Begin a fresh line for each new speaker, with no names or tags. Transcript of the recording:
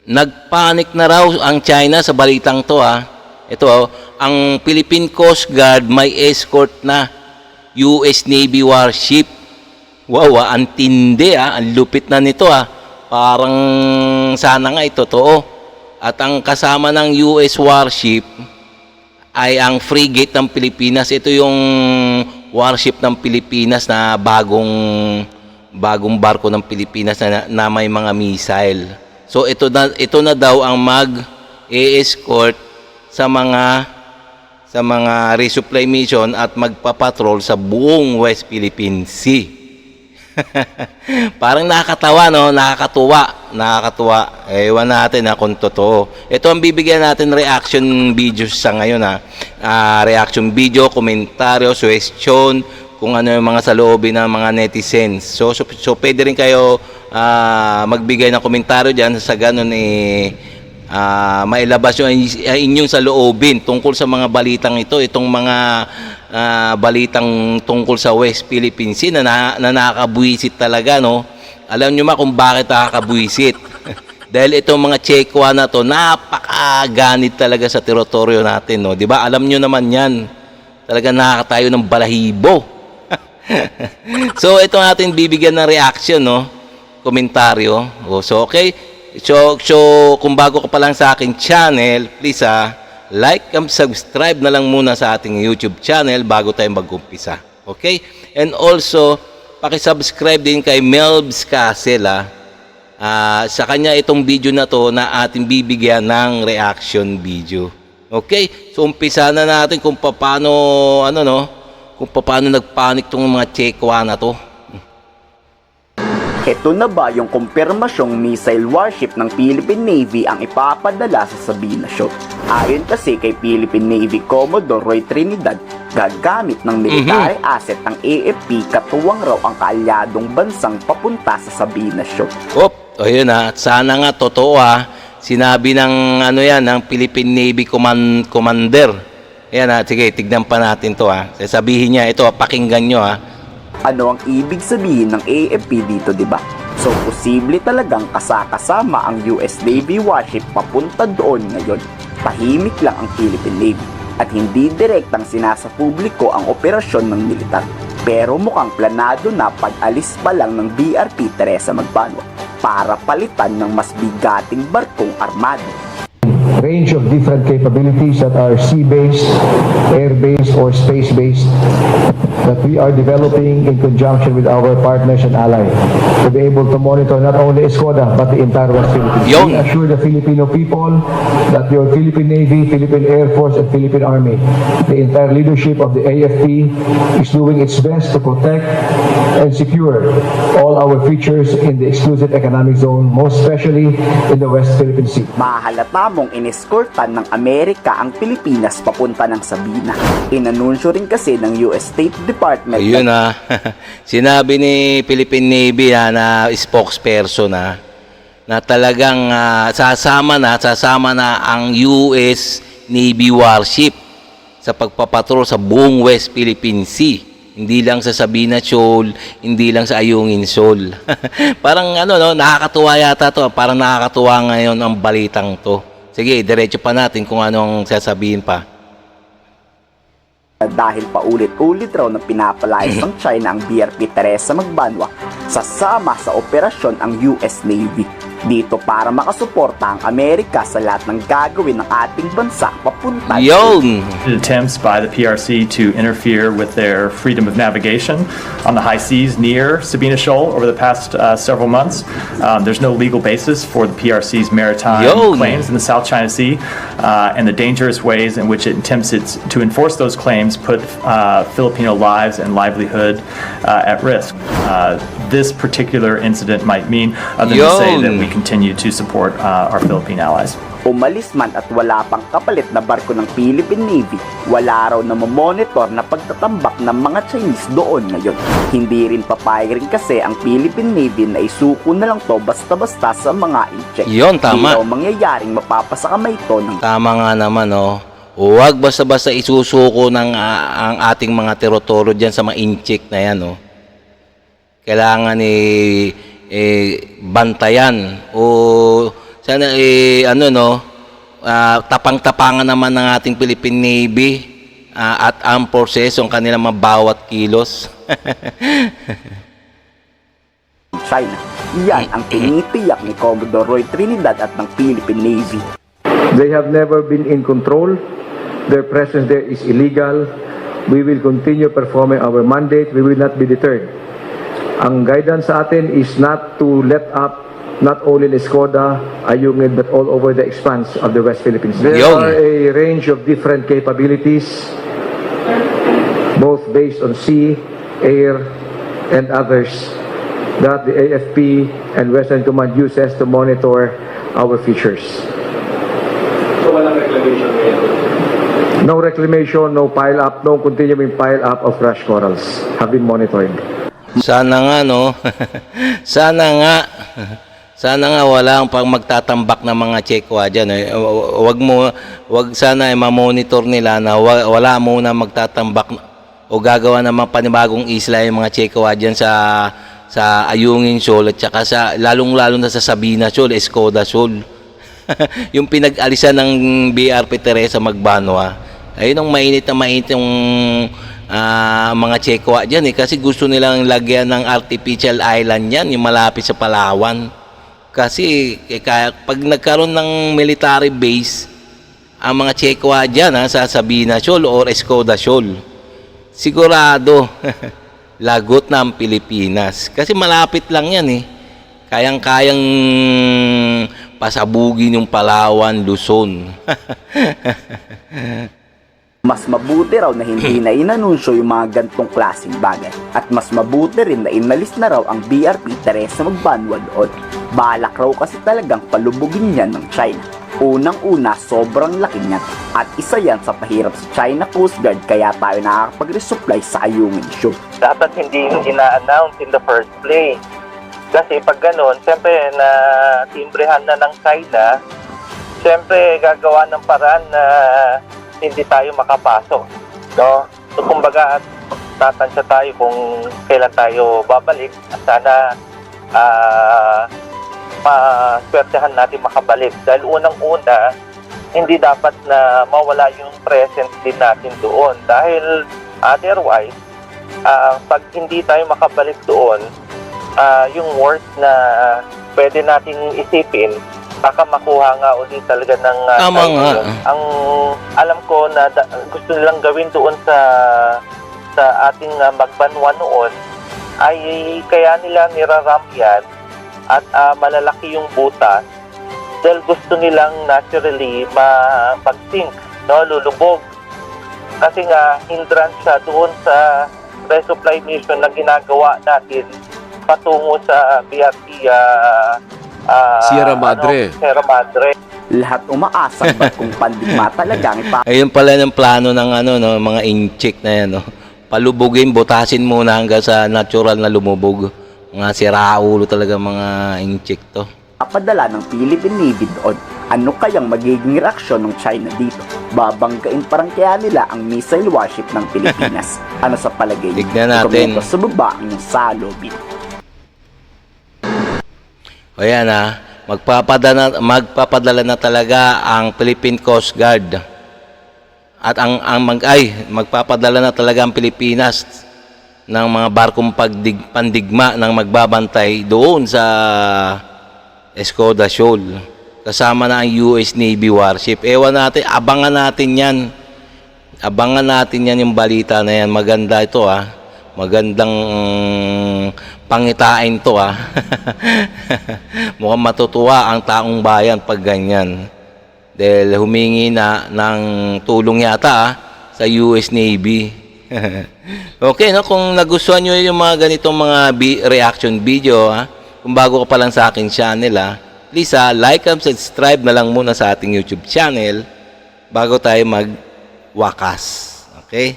Nagpanik na raw ang China sa balitang to Ito ang Philippine Coast Guard may escort na US Navy warship. Wow, ang tindi ang lupit na nito Parang sana nga ito totoo. At ang kasama ng US warship ay ang frigate ng Pilipinas. Ito yung warship ng Pilipinas na bagong barko ng Pilipinas na may mga missile. So ito na daw ang mag-e-escort sa mga resupply mission at magpapatrol sa buong West Philippine Sea. Parang nakakatawa, no? Nakakatuwa. Ewan natin kung totoo. Ito ang bibigyan natin reaction videos sa ngayon reaction video, komentaryo, suggestion, kung ano yung mga saloobin ng mga netizens. So pwede rin kayo magbigay ng komentaryo dyan sa ganun mailabas yung inyong saloobin tungkol sa mga balitang ito, itong mga balitang tungkol sa West Philippine Sea na nakakabwisit talaga, no? Alam nyo kung bakit nakakabwisit? Dahil itong mga Chekwa na to napakaganit talaga sa teritoryo natin, no? 'Di ba? Alam nyo naman 'yan. Talaga nakakatayo ng balahibo. So ito natin bibigyan ng reaction, no? Komentaryo. So okay. So kung bago ka pa lang sa aking channel, please like and subscribe na lang muna sa ating YouTube channel bago tayo mag-umpisa. Okay? And also, paki-subscribe din kay Melbs Castle sa kanya itong video na to na ating bibigyan ng reaction video. Okay? So umpisa na natin kung paano nagpanik tong mga Chekwa na to.
Ito na ba yung kumpirmasyong missile warship ng Philippine Navy ang ipapadala sa Sabina Shoal? Ayon kasi kay Philippine Navy Commodore Roy Trinidad, gagamit ng military asset ng AFP katuwang raw ang kaalyadong bansang papunta sa Sabina Shoal.
Ayun sana nga totoo Sinabi ng ng Philippine Navy Commander. Ayan sige, tignan pa natin to Sasabihin niya ito, pakinggan nyo
Ano ang ibig sabihin ng AFP dito, di ba? So, posible talagang kasama ang US Navy warship papunta doon ngayon. Tahimik lang ang Philippine Navy at hindi direktang sinasapubliko ang operasyon ng militar. Pero mukhang planado na pag-alis pa lang ng BRP Teresa Magbanua para palitan ng mas bigating barkong armado.
Range of different capabilities that are sea-based, air-based, or space-based that we are developing in conjunction with our partners and allies to be able to monitor not only Escoda but the entire West Philippines. We assure the Filipino people that your Philippine Navy, Philippine Air Force, and Philippine Army, the entire leadership of the AFP is doing its best to protect and secure all our features in the exclusive economic zone, most especially in the West Philippine Sea.
Mahalata mong ineskortan ng Amerika ang Pilipinas papunta ng Sabina. Inanunsyo rin kasi ng US State Department.
Ayun sinabi ni Philippine Navy na spokesperson na talagang sasama na ang US Navy warship sa pagpapatrol sa buong West Philippine Sea. Hindi lang sa Sabina Shoal, hindi lang sa Ayungin Shoal. Parang nakakatuwa yata to. Parang nakakatuwa ngayon ang balitang to. Sige, diretso pa natin kung anong sasabihin pa.
Dahil paulit-ulit raw na pinapalayas ng China ang BRP Teresa Magbanua, sasama sa operasyon ang US Navy. Dito para makasuporta ang Amerika sa lahat ng gagawin ng ating bansa papunta.
Attempts by the PRC to interfere with their freedom of navigation on the high seas near Sabina Shoal over the past several months. There's no legal basis for the PRC's maritime claims in the South China Sea, and the dangerous ways in which it attempts to enforce those claims put Filipino lives and livelihood at risk. This particular incident might mean other than to say that we continue to support our Philippine allies.
Umalis man at wala pang kapalit na barko ng Philippine Navy, wala raw na mamonitor na pagtatambak ng mga Chinese doon ngayon. Hindi rin papayag rin kasi ang Philippine Navy na isuko na lang to basta-basta sa mga incheck.
Tama.
Hindi raw mangyayaring mapapasakamay ito ng...
Tama nga naman, Huwag basta-basta isusuko ng ang ating mga teritoryo dyan sa mga incheck na yan, Kailangan bantayan o Sana tapang-tapangan naman ng ating Philippine Navy at Armed Forces ang kanilang mabawat kilos.
China. Yan ang tinitiyak ni Commodore Roy Trinidad at ng Philippine Navy.
They have never been in control. Their presence there is illegal. We will continue performing our mandate. We will not be deterred. Ang guidance sa atin is not to let up not only Escoda, Ayungin, but all over the expanse of the West Philippines. There
Yung.
are a range of different capabilities, both based on sea, air, and others, that the AFP and Western Command uses to monitor our features.
So walang reclamation ngayon?
No reclamation, no pile-up, no continuing pile-up of crash corals have been monitored.
Sana nga, no? Sana nga wala ang pang magtatambak ng mga Chekwa dyan. Wag sana ma-monitor nila na wala muna magtatambak o gagawa ng mga panibagong isla yung mga Chekwa dyan sa Ayungin Shoal at saka lalong-lalo na sa Sabina Shoal, Escoda Shoal. Yung pinag-alisan ng BRP Teresa Magbanwa. Ayun ang mainit yung mga Chekwa dyan kasi gusto nilang lagyan ng artificial island yan, yung malapit sa Palawan. Kasi pag nagkaroon ng military base ang mga Chekwa dyan sa Sabina Shoal or Escoda Shoal, sigurado lagot na ang Pilipinas. Kasi malapit lang yan Kayang-kayang pasabugin yung Palawan, Luzon.
Mas mabuti raw na hindi na inanunsyo yung mga gantong klaseng bagay. At mas mabuti rin na inalis na raw ang BRP Teresa Magbanwa doon. Balak raw kasi talagang palubugin yan ng China. Unang-una, sobrang laki niyan. At isa yan sa pahirap sa China Coast Guard kaya tayo nakakapag-resupply sa Ayungin Shoal.
Dapat hindi ina-announce in the first place. Kasi pag ganun, siyempre na timbrehan na ng China, siyempre gagawa ng paraan na hindi tayo makapasok. No? So kumbaga, tatansya tayo kung kailan tayo babalik at sana maswertehan natin makabalik. Dahil unang-una, hindi dapat na mawala yung presence din natin doon. Dahil otherwise, pag hindi tayo makabalik doon, yung worst na pwede nating isipin, baka makuha nga ulit talaga ng
Tama nga.
Ang alam ko na gusto nilang gawin doon sa ating Magbanwa noon ay kaya nila niraram yan at malalaki yung butas dahil gusto nilang naturally mag-sink, lulubog. Kasi nga hindrance siya doon sa resupply mission na ginagawa natin patungo sa BRP
Sierra Madre.
Sierra Madre.
Lahat umaasa ba't kung pandigma talagang
Ayun pala ng plano ng mga inchik na yan, palubugin, butasin muna hanggang sa natural na lumubog. Mga siraulo talaga mga inchik to.
ipapadala ng Philippine Navy doon. Ano kayang magiging reaksyon ng China dito? Babanggain parang kaya nila ang missile warship ng Pilipinas. Ano sa palagay niyo?
Tignan natin.
Komento sa baba ang salobin.
O yan magpapadala na talaga ang Philippine Coast Guard. At magpapadala na talaga ang Pilipinas ng mga barkong pandigma ng magbabantay doon sa Escoda Shoal. Kasama na ang US Navy warship. Ewan natin, abangan natin yan. Abangan natin yan yung balita na yan. Maganda ito Magandang pangitain to Mukhang matutuwa ang taong bayan pag ganyan. Dahil humingi na ng tulong yata sa US Navy. Okay, kung nagustuhan nyo yung mga ganitong mga reaction video, kung bago ka pa lang sa aking channel, please like and subscribe na lang muna sa ating YouTube channel bago tayo magwakas. Okay?